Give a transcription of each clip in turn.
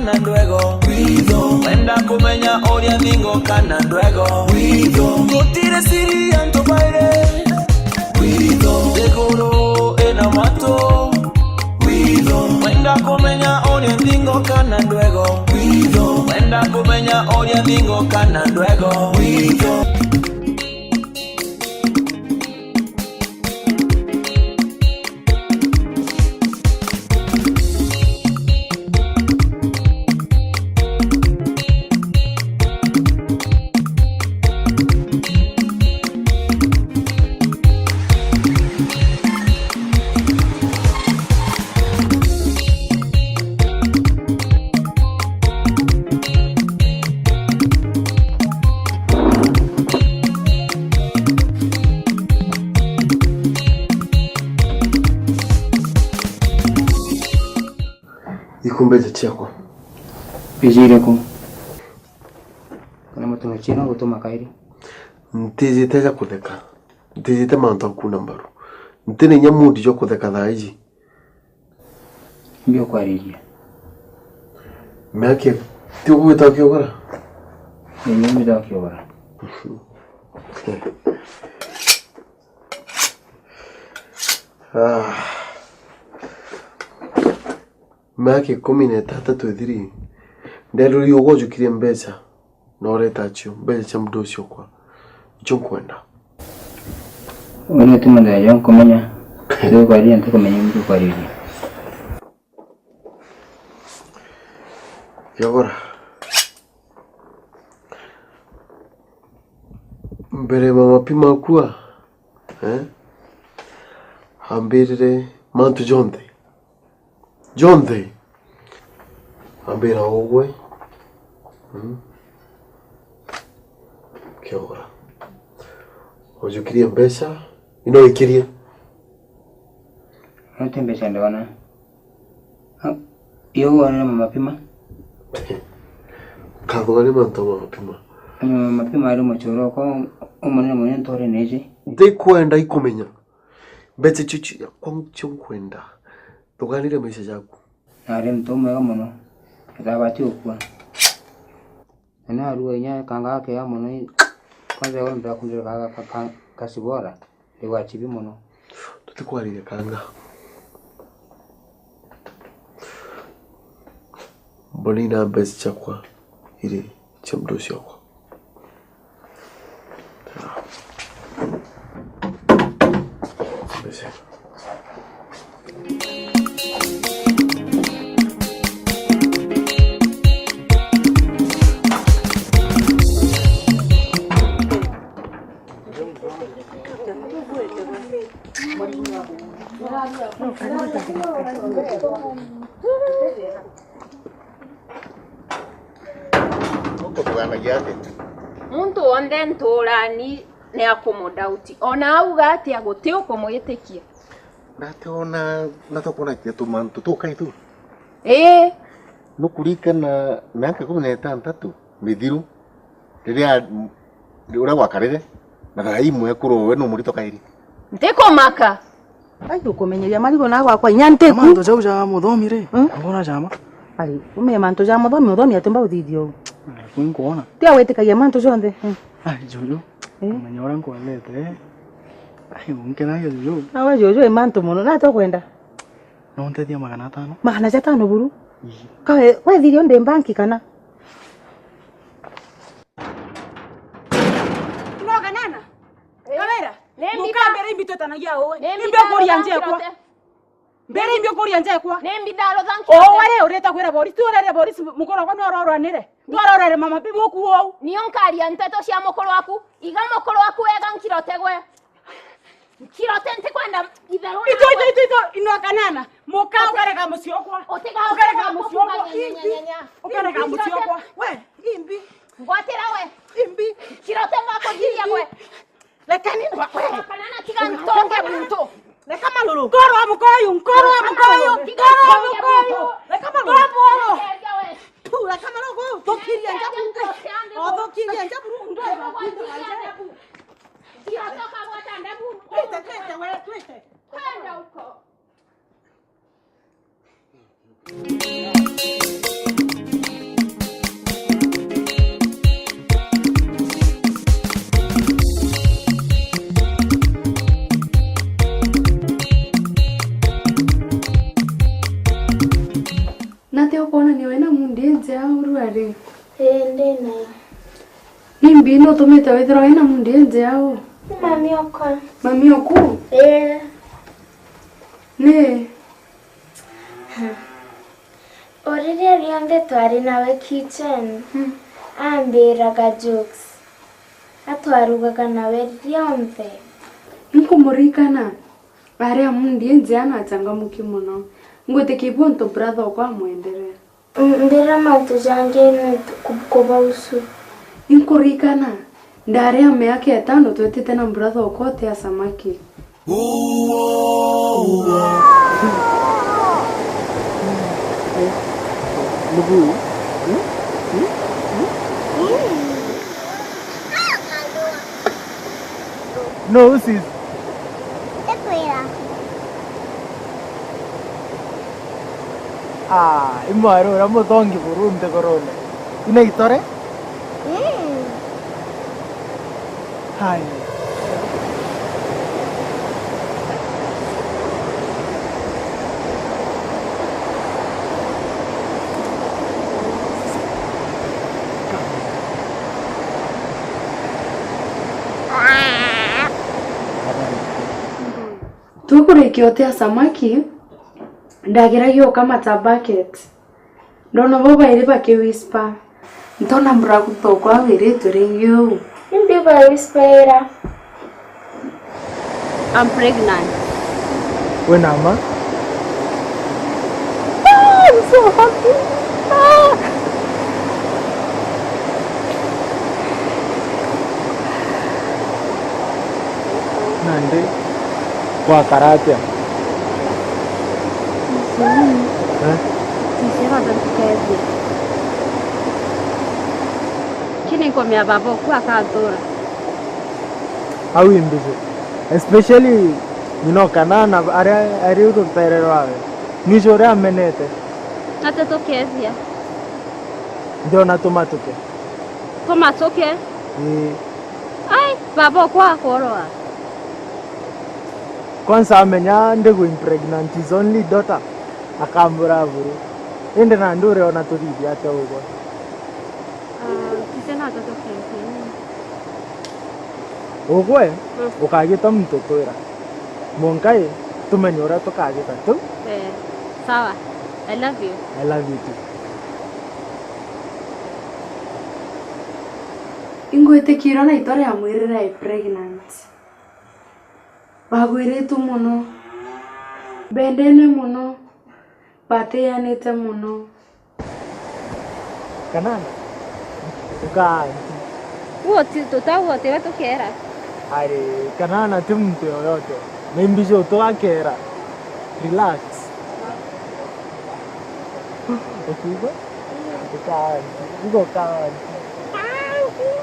kana ndwego wenda kumenya oria ningo kana ndwego gutire siri anto baire degoro ena mato wenda kumenya oria ningo kana ndwego wenda kumenya oria ningo kana ndwego Ikumbeje chako. Pijire ko. Kana mtu chino gutuma kairi. Ntizite kutheka. Ntizite manto kuna mbaru. Ntene nyamudi jo kutheka thaiji. Mbio kwariria. Meke ti ugwita kiogora. Ni mimi da kiogora. Meke 13 ndero yogo jukire mbeca nore tacho mbeca cha mdosi kwa icho kwenda Wene tumanda yon komenya do kwari ante komenya mdu kwari Yagora mbere mama pima kwa hambirire mantu Jonde ambera ogwe Kiora Ojo queria mbeca e não queria Não tem mbeca ndona Eu wana mama pima Kadogani manto mama pima Mama pima ari mochoro ko umone mone ntore neje Ndei kwenda ikomenya Mbetse chichi kwa kwenda Tuganire maisha yako. Ari mtume kama no. Kabati ukwa. Ana aruwa nya kanga yake ya mono. Kwanza wale mtakundira kanga kasibora. Ewa chibi mono. Tutikwarire kanga. Bonina best chakwa. Ile chamdoshi yako. Bese. Muntu onde nturani ne akomodauti ona auga ati agote ukomoyetekia Ndatona natokona kitu mantu tukaitu nukurika na miaka 16 mithiru riria ura gwakarire na thaimwe kurowe no murito kairi Nteko maka Ai ukomenyeria marigo na gwakwa inyante ku manto jau ja muthomire ngona jama Ai ume manto ja muthomi atumba uthithio kuona tia wetikagia manto jonde ai jojo menya ora nkwalete ai unkenaga jojo nawe jojo manto muno na to kwenda no ntedia 500 500 buru kawe wethirio nde banki kana Noga nana Kawera mukambere imbito tanagia owe imbio kuria nje kwa Mbere imbio kuria nje kwa Nembi dalo thanki wale ureta kwera bori tu urere bori mukoro kwa nororwanire ndwarorere mama bibu ku ou niyo nkaria nteto cia mukoro waku iga mukoro waku wega nkirote gwe Kirote nte kwenda itherona ito inokanana mukao kareka mucio kwa Otiga kareka mucio kwa kareka mucio kwa we imbi ngwatira we imbi kirote ngako giria gwe lekani kwa kanana tiga ntonge muntu leka malulu nkoro wa mukoyo leka malulu tu leka malulu tokiria njabu tokiria njabu ndo Kirotoka bwata ndabu twete wewe twete kwenda huko mbino tumite withira ina mundi njao. Mami okwa. Mami oku? Ne. Orire rionde twari nawe kitchen. Ambiraga jokes. Atwarugaga nawe rionde. Nkumurikana. Aria mundi njana changamuki muno. Ngote kibonto brother kwa muendelea. Mbira matu jange kuba usu. Nkurikana. Ndare ameake etano twetete na brother okote ya samaki. Lugu. No, sis. Imaro ramo tongi burunde korone. Ina itore? Hai. Tukurekiotea samaki ndagiragio kama ta bucket ndona baba ile bake whisper ntona mbura kutokwa wire tureyo Mbi ba whisper. I'm pregnant. When ama? I'm so happy. Nande kwa karate. Tisema tantukezi. Chini kwa mia babo kwa kadora. How imbizo? Especially kanana ari utuperero wawe. Nishore amenete. Nate tokezia. Ndio natomatoke. Tomatoke? Ai, babo kwa koroa. Kwanza amenya ndegu impregnant his only daughter. Akambura buru. Ende na ndure ona turidi hata huko. Tisena tatokezi. Ogwe ukagita mtoto era. Monkai tumenyora tukagita tu. Sawa. I love you. I love you too. Ingwete kirona itore ya mwirira pregnant. Bagwire tu muno. Bendene muno. Pate yanete muno. Kanana. Uka. Wote wote watu kera. Ari kanana timtu yoyote. Membisho to akera. Relax. Ukiwa?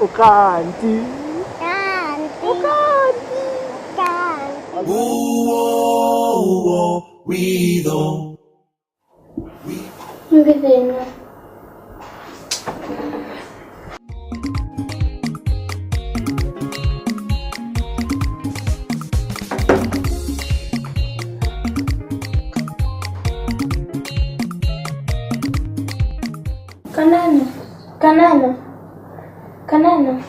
Ukanti. Ngidena. Kanana.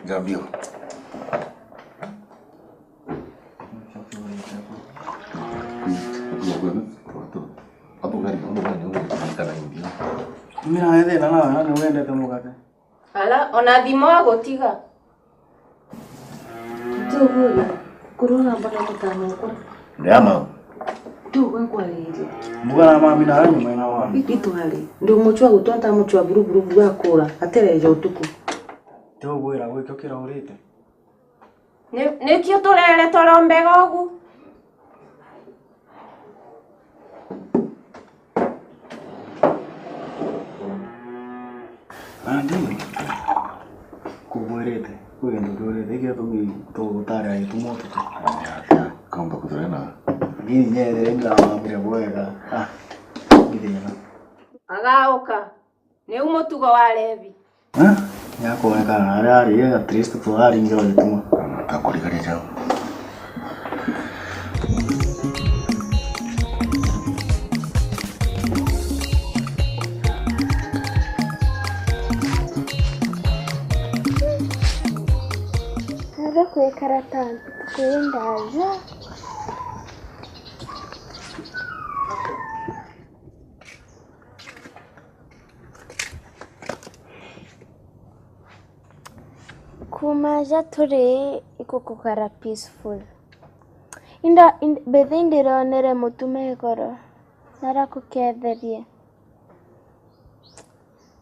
Jambio. Hapo gari kana ndio. Mimi na yeye na ni uende tumukate. Ala ona thimo agotiga. Tugu kurona mpaka mtano kwa. Ndama. Tugu kwa lele. Mugana mami na ranyu mwana wangu. Itwali. Ndio muchwa gutonta muchwa buru bwakura atereje utuku. Tugu ira gwikira urite. Nikio turere torombe gogu. Andi. Kuburete. Kugenda kurete ikiwa tugutara itumoto. Kamba kutrena. Gini nyere nda mire bwega. Gidena. Agaoka. Ni umutugo wa Levi. Yako weka ari ya triste tu ari ndio alituma. Takurigare jao. Nada kuikara tanto kuendaza. Kumaja turi ikukukara peaceful. Bethe indironere mutume goro narakuketherie.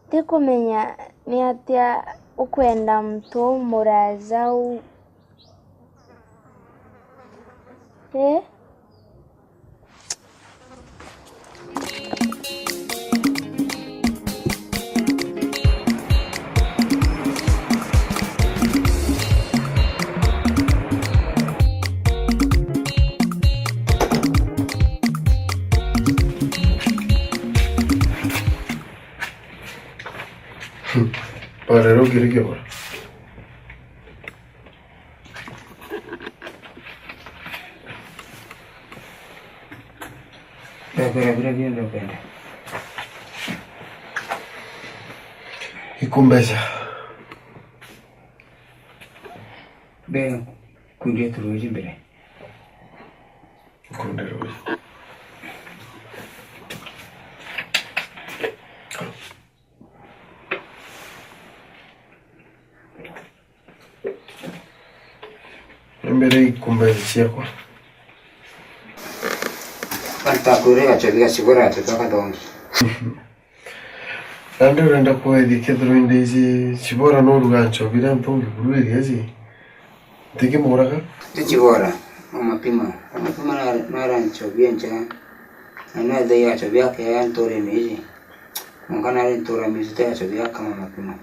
Ndikumenya ni atia ukwenda mtu muraza u Para lo que ahora. Y con besa. Ven, con día tu rojo bere. Con de rojo. Mbere kumbezia kwa. Hata kurega chabia sigura tutaka dongi. Ande urenda kwedi kedro indezi chibora no rugancho bira mpungi buruiri yazi. Tiki moraka? Chibora mapima na rancho biencha. Ana daya chabia ke antore mizi. Mungana rentora mizi daya chabia kama mapima.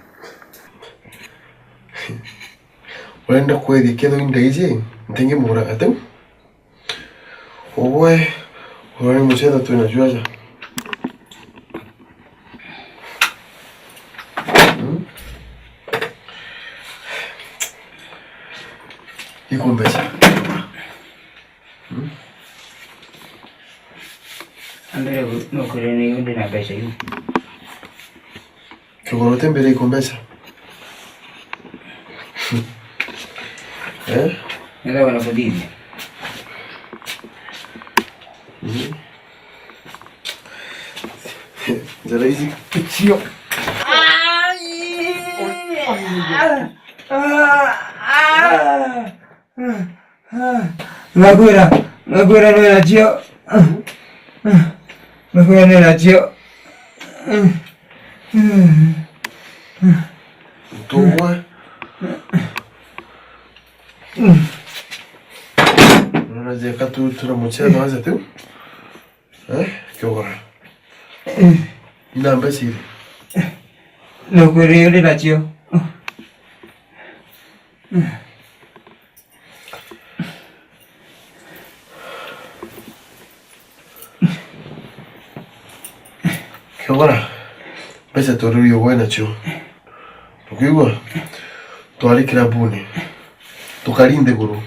Urenda kwedi kedro indezi tiki moraka tu. Owe ore mucheda tu na juaja. Y con besa. Andare no correre io de na besa io. Che vuoi tembere con besa? Nella una podini. Già lei piccino. La guerra non era zio. La guerra non era zio. Tu vuoi? Non hai giocato tutta la mozzella, ma sei tu? Che ora? In ambasciata. La guerra non era zio. Che ora? Pesa torri io buona ciò. Ukigwa twali kirabuni tukalinde guru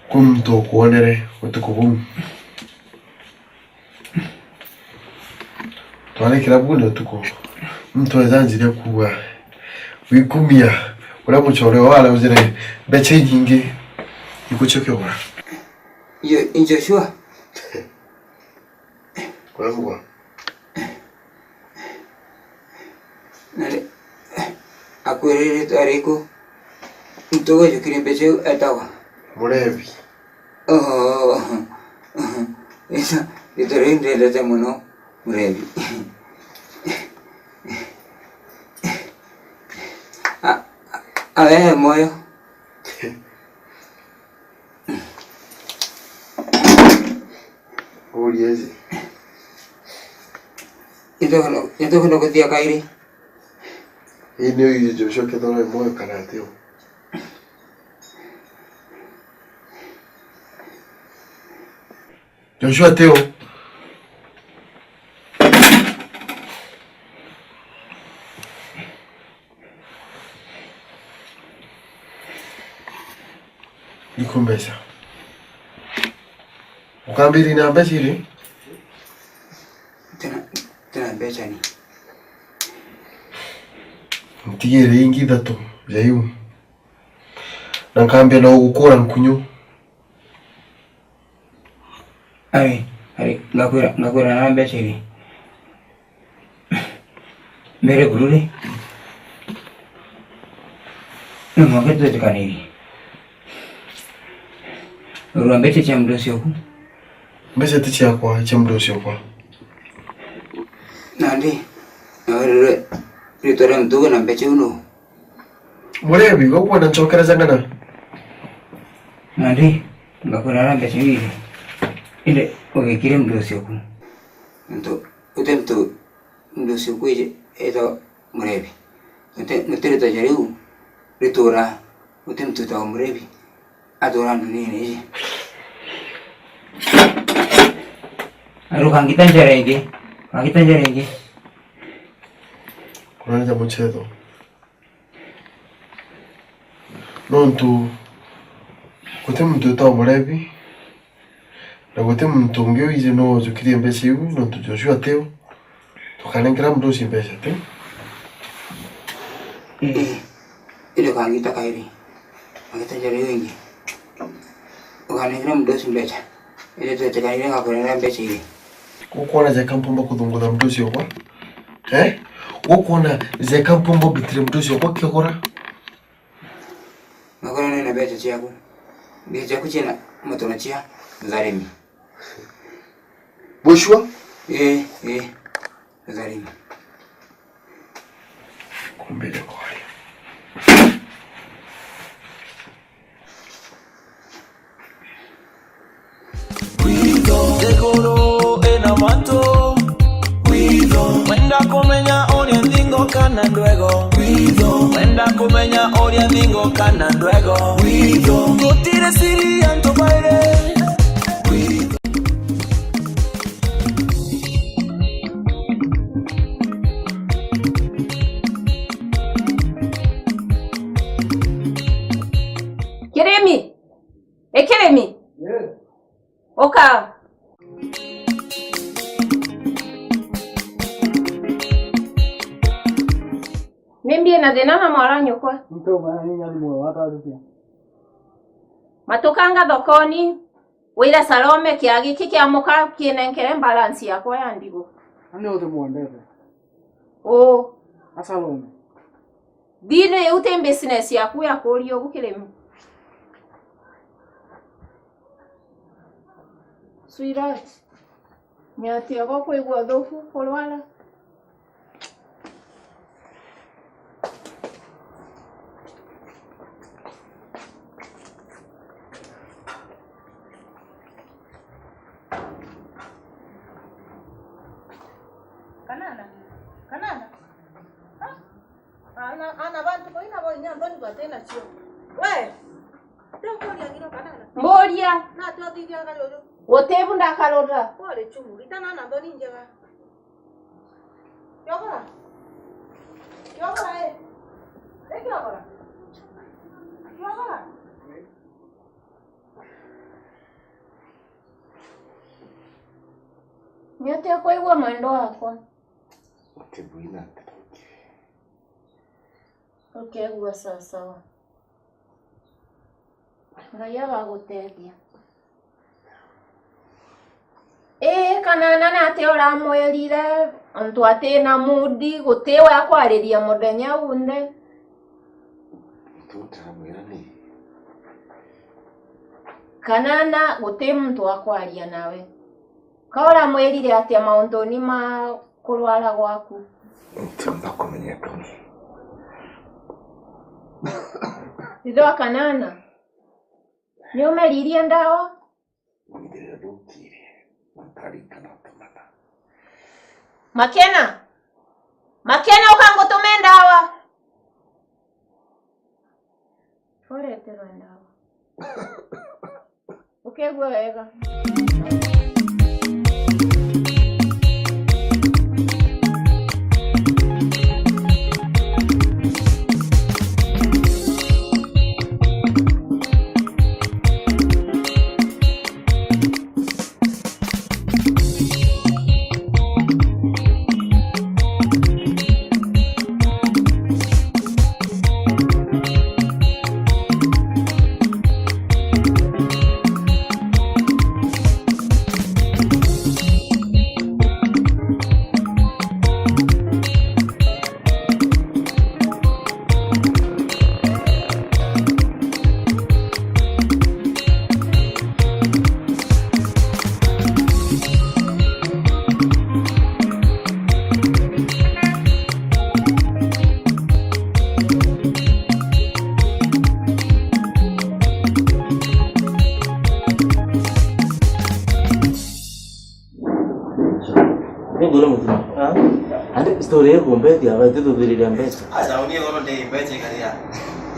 kumto kuonere utukubumu twali kirabuni utuko mtu azanjire kuwa wikumia Ura muchore wala uzire beche nyingi. Ikuchoke ora. Joshua. Kwa mwa. Nale. Akwere tariko. Ntogo yukiri beche atawa. Murevi. Oh. Esa itorinde lete mono murevi. A ver, moyo. Oriezi. Ito kono kutia kairi. Hii ndio hiyo Joshua kedora moyo karateo. Joshua Teo. Nikumbesa. Ukambiri na mbeshiri? Tena mbechani. Ntigere ingi dato jayu. Nakambia na ukura nkunyu. Ari, ngakura na mbechiri. Mere gurule. Mwaketu tekaniri. Urambete cha mdosi wako. Mbese tichi yako cha mdosi wako. Nandi. Awere ritora mtugo na mbeche uno. Murevi kwa na chokera zangana. Nandi. Ngakura na mbeche hili. Ile ogekire mdosi wako. Utemtu mdosi wako eto murevi. Nutere tajariu ritora utemtu ta murevi. Adorando nini. Aru kangita jarenge. Kuna nja mchezo. Nontu kote mtu ta murevi. Na kote mtu ngeo ize no zukiri mbese yu nontu Joshua Teo. Tukanengira mdosi mbese te. Ile kangita kairi. Kangita jarenge. Ukanengira mdosi mbecha. Ile tetekanira ngakura mbecha ile. Ukona za kampomba kudunguza mdosi wako? Ukona za kampomba bitire mdosi wako kyokora? Ngakura nena becha chako. Becha kuchina matona chia zaremi. Boshua? Zaremi. Kumbele kwa. Seguro enamato Wenda kumenya oria ndingo kana ndwego Wenda kumenya oria ndingo kana ndwego Gutire siri anto baile Kiremi. Kiremi. Yeah. Oka. Nimbie na thina na mwara nyukwa. Mtoma ni ngani mwe watarutia. Matukanga thokoni. Wira Salome kiagi kikiamuka kinenkere balance yakwa ya ndigo. Ani ote muondete. Oh. Asalome. Dine ute business yaku ya kurio gukiremi. Sweetheart. Nyati yako kuigwa dhofu kolwala. Kanana. Ana bantu ko ina bonya ndoni kwa tena sio. We. Ndio kwa ngiro kanana. Mboria. Na tu athithia kalolo. Wotebu ndakalora. Pole chumu. Itana na ndoni njega. Yogora. Yogora. Yogora. Yogora. Nyati yako igwa mwendo wako. Otebuina. Okay, gua sawa. Ngai agaguteithia. Kanana nate uramwirire antu atina mudi gutiwe akwariria muthenya unde. Tutamwira ni. Kanana guti muntu akwaria nawe. Kaora mwirire atia maundu ni ma kurwara gwaku. Ntumba kumenya Tony. Ndido Kanana. Ni umeririe ndawa? Ndirira dukire. Makari kana tumana. Makena ukangutume ndawa. Foretero ndawa. Ukegwa wega. Story yako mbeti abate to biriria mbeti. Asa unie gono de mbeti karia.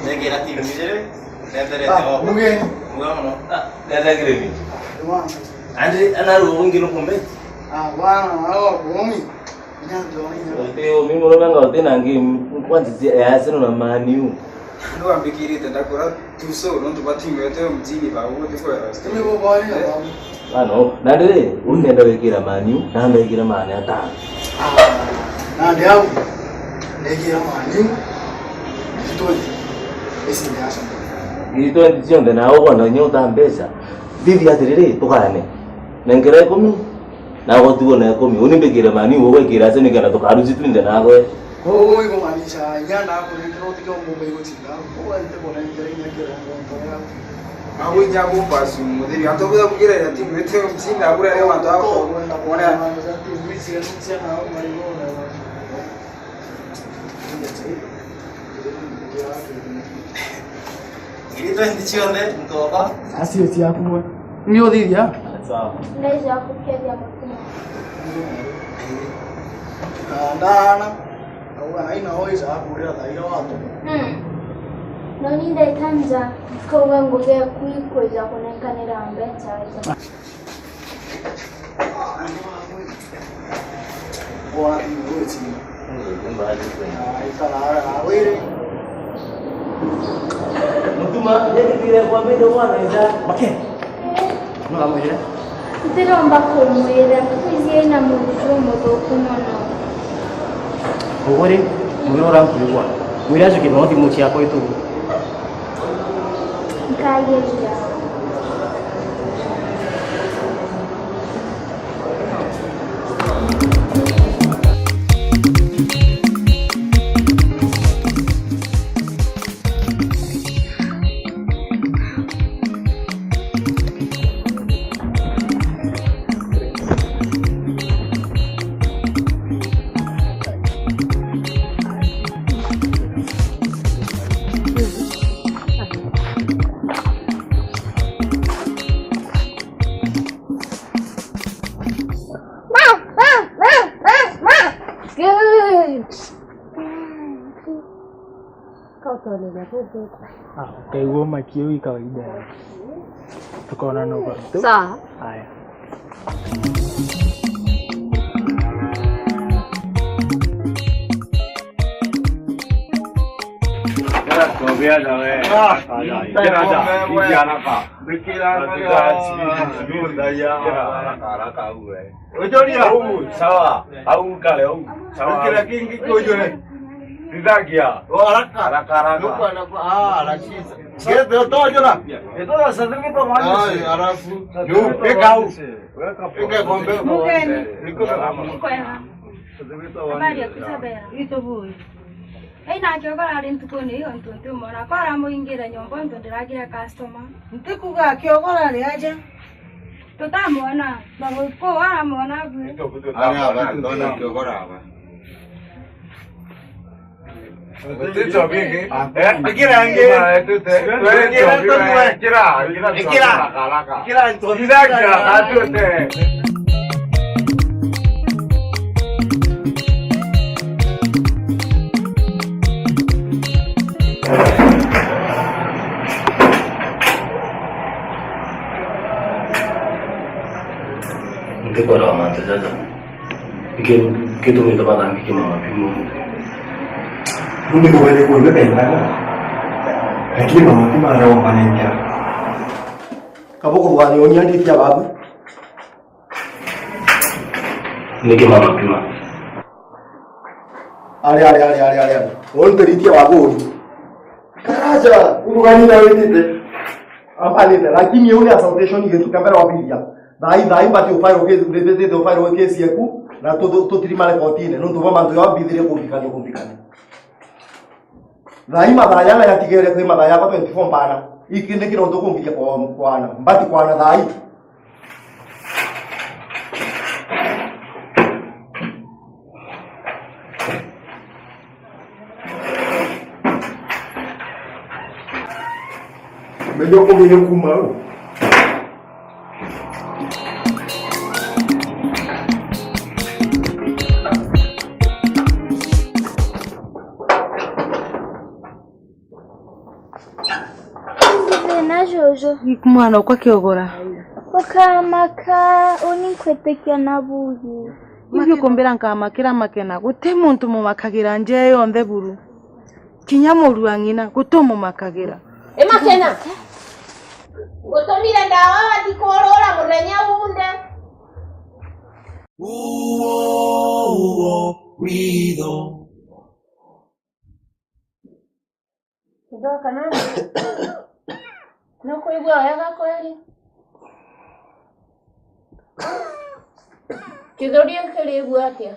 Nege rati ngire. Ndere to. Muge. Mugamono. Ndere gremi. Ande anaru ngiro mbeti. Bwana, bomi. Teo mimi mbona ngautina ngi kwanzi yasino na maniu. Ndo ambikiri tenda kora tuso ndo batingo yote mjini ba uko ndiko ya. Tumi bo bwana. Ano, nandire unenda wekira maniu, nanda wekira mani atano. Nandi au negira maniu. Kitoti. Esi ndasa. Kitoti sionde na ogo na nyota mbesa. Vivi atirire tukane. Nengere komi. Na gotugo na komi. Unimbekira maniu ogo kira sene kana tukaruzi twinde nawe. Oi go manisha nyana hapo ndio tikio ngombe iko tinga. Kwa nte bona ngere nyakira ngombe yako. Awe nyago basu mudiri atobuda kugira yati mete mtsinda abura leo ndo kuona misi nutsia na au mariona. Ilito ndichionde mtoka. Asio si yako. Ndio dhidia. Sawa. Ndaiza kukedia mapema. Ndana. Au haina hoiza hapo ria dhaira watu. Noni ndaitanza kowe nguge kuikoza kunekanira mbeta. Bora ni uti. Ikala awere. Mutuma yekire kwa mbele wana ida. Make. Mala mwere. Ndiromba kumwira kuzie na mujo mudoku nono. Ogore, mwora mpigwa. Mwira jo kinoti muchi yako itu. Nkayeja. Kaiguo makio kawaida. Tukaona nova. Sawa. Haya. Tuambia wewe. Kijana ka. Bikira haraka wewe. Sawa. Au kale au. Sawa. Kila kingi kujone. Didagia. Oh, haraka. Nuko Anachiza. Ndio tojo na. Ndio sasa hivi kwa mwana. Ah, alafu. Weka au. Weka bombe. Mugeni. Niko salama. Kwema. Habari ya kusabera. Ito boy. Aina kyogora ari ntukoni hiyo ntuntu mona kwara muingira nyombo ndiragira customer. Ntikuga kyogora ari aje. Tutamwona. Babo ko aramwona bwe. Aba ndona kyogora aba. Tito vingi. Akirange. Kira nto. Didagia atote. Kora mata jaja. Ike tu minta pada angki mama pimu. Mungkin boleh kau lebih kan? Lagi mama tu mana orang panen dia. Kamu kau buat ni orang di tiap apa? Niki mama pimu. Are. Orang tu di tiap apa? Keraja, bukan ni dah itu. Apa ni? Lagi ni orang association ni tu kamera apa dia? Daí bate o pai o que o pai o que se ecu na todo trimale contine não tu vai manter o bidire complicado daí madaya la yatigere ko madaya ko 24 pana ikinde kiro to kompilia ko kwana mbati kwana daí melhor comer com mão. Jojo. Mwana uko kiogora. Ukamaka unikwetekya nabuhi. Ibyo kumbira nkamakira makena gute muntu mu makagira nje yonde buru. Kinyamuru angina gutomo makagira. Makena. Gutomira ndawa badikorora murenya bunde. Ruido. Ndio kanani. No kuigua wega kweli. Kidhoria kĩrĩigua atĩa?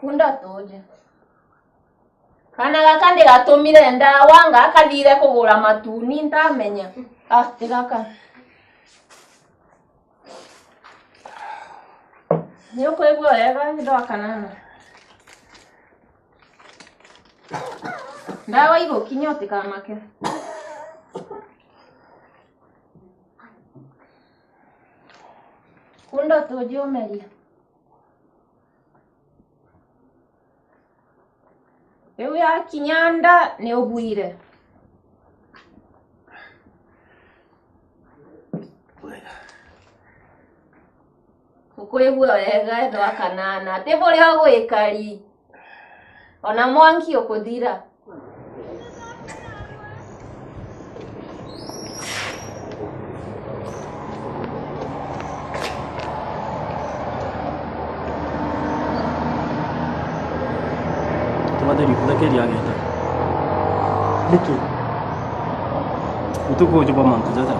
Kunda toje. Kana gaka ndigatũmire ndawa ngakathire kũgũra matuni ntamenya. Tigaka. Nĩ ũkũigua wega ndo kanana. Ndawa igũkinya ũtikamake. Kunda toje ũmeria. Rĩu yakinya nda nĩ ũbuire. Ũkũigua wega ndo kanana. Atĩ bũrĩa gwĩkari. Ona mwanki ũkũthira. Tumadari kudakeri ageta. Niki. Utuko joba mantu jaja.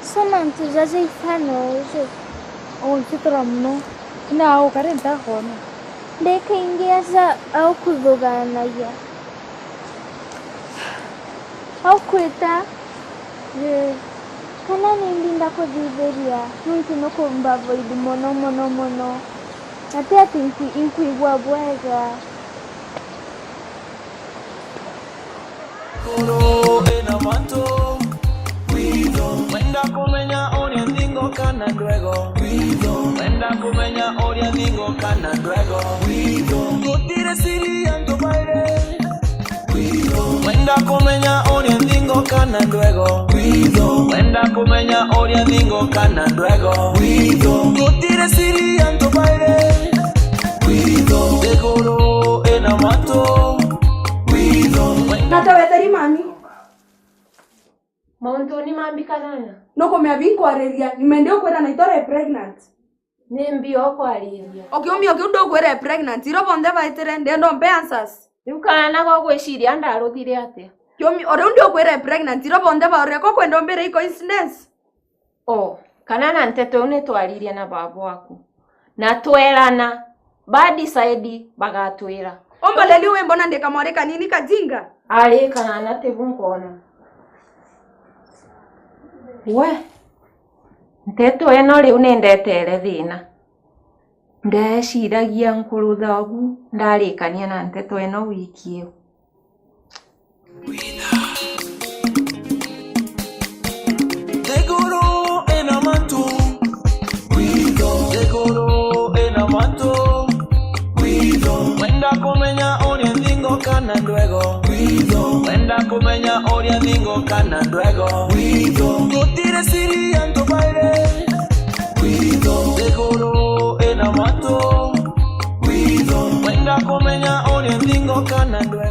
Samantha jaza ifano hoje. Onchitra mno. Na ukarenta hona. Deka ingiaza au kudogana ya. Au kweta. Kana nindinda ko diberia. Nunti no ko mbavo idi mono. Ate ati inkuigua bwega. Kuro ena mato Wenda kumenya oria ndingo kana ndwego Wenda kumenya oria ndingo kana ndwego Gutire siri anto baire Wenda kumenya oria ndingo kana ndwego Wenda kumenya oria ndingo kana ndwego Gutire siri anto baire Dekoro ena mato Nata weteri mami. Mauntu ni mambikanana. No kome abinkwariria nimendio kwera na itore pregnant. Nimbio kwariria. Okiumio kiundo kwera pregnant iro bonde baitere ndendo mbe answers. Ukana kwa gwiciria ndaruthire atia. Kiomi ore ndio kwera pregnant iro bonde baure ko kwenda mbere iko coincidence. Oh, kanana nteto une twaririe na babu waku. Na twerana ba decide bagatwira. Ombaleli we mbona ndekamoreka nini kajinga? Ali kanana tebunkona. We nteto eno riu nindetere thina ndeciragia nkuru thagu ndarikania na nteto eno wiki iyo Dekoro ena mato Dekoro ena mato Wenda kumenya oria ndingo kana ndwego Wenda kumenya oria ndingo kana ndwego Gutire siri anto baire Dekoro ena mato Wenda kumenya oria ndingo kana ndwego